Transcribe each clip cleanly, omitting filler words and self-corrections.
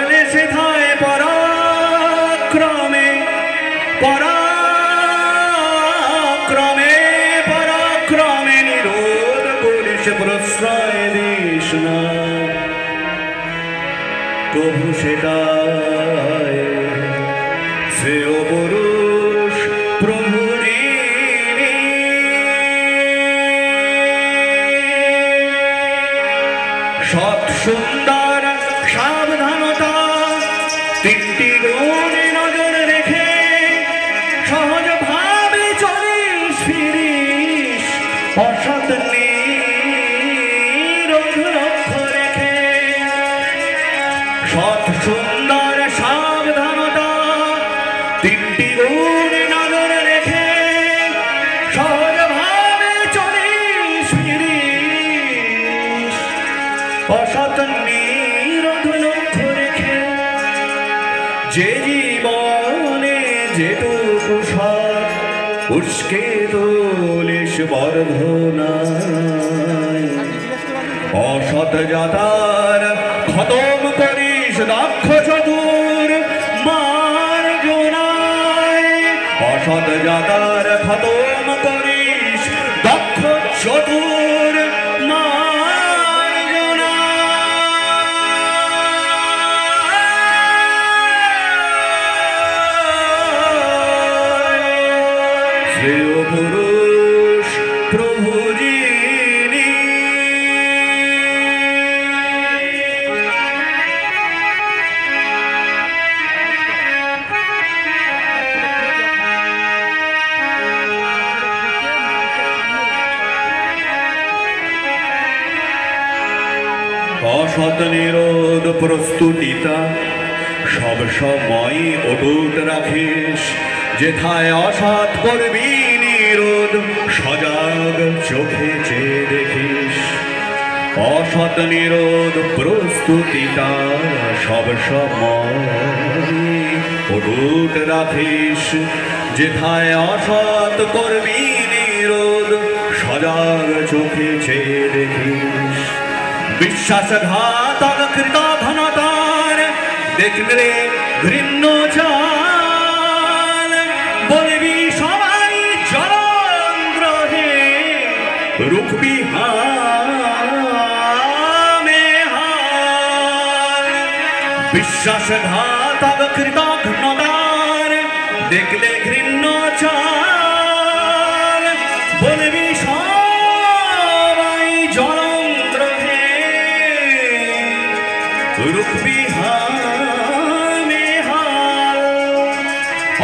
করলে সেথায় পরাক্রমে পরাক্রমে পরাক্রমে নিরোধ করিস প্রশ্রয় দিস না প্রভু সেটাই শ্রেয় পুরুষ প্রভু সৎ সুন্দর সাবধানতা তিনটি গুণে নজর রেখে সহজ ভাবে চলিস ফিরিস অসৎ নিরোধ লক্ষ্য রেখে সৎ সুন্দর সাবধানতা তিনটি গুণে নজর রেখে সহজ ভাবে চলিস ফিরিস অসৎ নিরোধ লক্ষ্য রেখে যে জীবনে যেটুকু সৎ উস্কে তোলিস বর্ধনায় অসৎ জাতার খতম করিস দক্ষ চতুর মার্জনায় অসৎ জাতার খতম করিস দক্ষ চতুর শ্রেয় পুরুষ প্রভু যিনি অসৎ নিরোধ প্রস্তুতিতা সব সময় অটুট রাখিস যেথায় অসৎ করবি নিরোধ সজাগ চোখে চেয়ে দেখিস অসৎ নিরোধ প্রস্তুতিটা সব সময় অটুট রাখিস যেথায় অসৎ করবি নিরোধ সজাগ চোখে চেয়ে দেখিস বিশ্বাসঘাতক কৃতঘ্নতার দেখলে ঘৃণ্য চাল বলবি সবাই জলগ্রহে রুখবি হামে হাল বিশ্বাসঘাতক কৃতঘ্নতার দেখলে ঘৃণ্য চাল বলবি সবাই জলগ্রহে রুখবি হামে হাল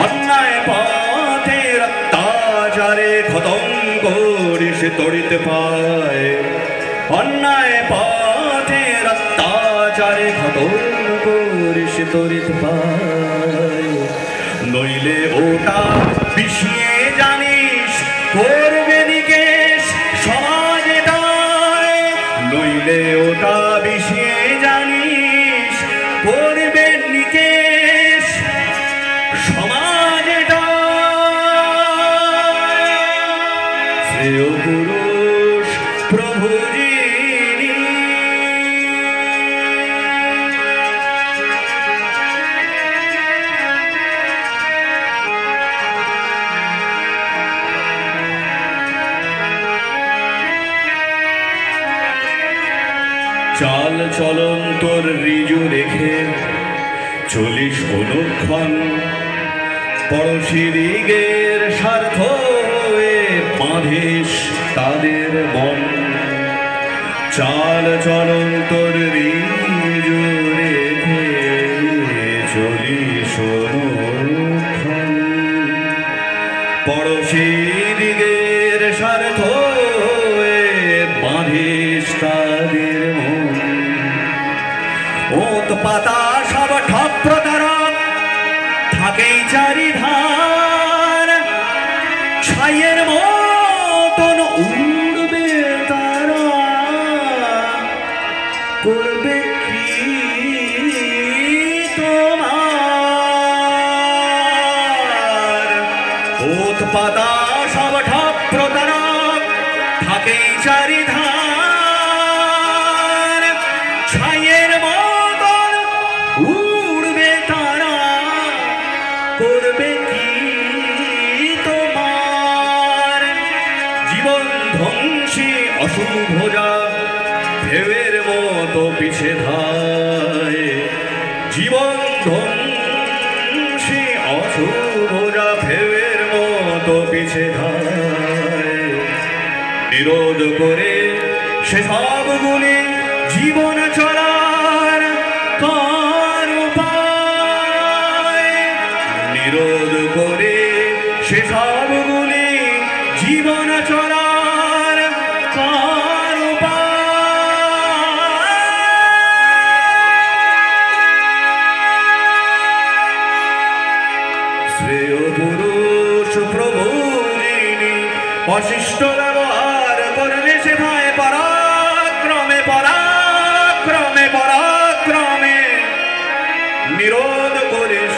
অন্যায় পথের অত্যাচারে খতম করিস তড়িতে পায় অন্যায় পথের অত্যাচারে খতম করিস তড়িত পায় নইলে ওটা পিছিয়ে জানিস করবে নিকেশ সমাজে দায় নইলে ওটা পিছিয়ে জানিস করবে নিকেশ সমাজে দায় শ্রেয় পুরুষ প্রভু যিনি চাল চলন তোর রিজু রেখে চলিস অনুক্ষণ পড়শি দিগের স্বার্থ হয়ে বাঁধিস তাদের মন চাল চলন তোর রিজু রেখে চলিস অনুক্ষণ পড়শি দিগের স্বার্থ হয়ে বাঁধিস তাদের মন ওত পাতা সব ঠপ্রতারক থাকেই চারিধার ছাইয়ের মতন উড়বে তারা করবে কি তোমার ওত পাতা সব ঠপ্রতারক থাকেই চারিধার ছাইয়ের মতন মতো পিছে ধায় জীবন ধ্বংসী অশুভরা ভেবের মতো পিছে ধায় নিরোধ করে সেসবগুলি জীবন চলার কার উপায় নিরোধ করে সেসবগুলি জীবন চলার কার উপায় শ্রেয় পুরুষ প্রভু যিনি অশিষ্ট ব্যবহার করলে সে ভাই পরাক্রমে পরাক্রমে পরাক্রমে নিরোধ করিস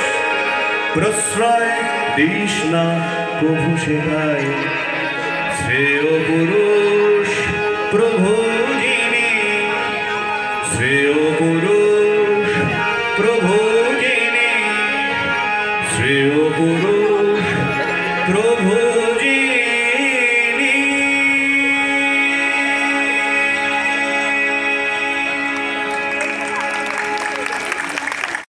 প্রশ্রয় দিস না প্রভু সেবায় শ্রেয় পুরুষ প্রভু যিনি শ্রেয় পুরুষ প্রভু যিনি শ্রেয় পুরুষ প্রভু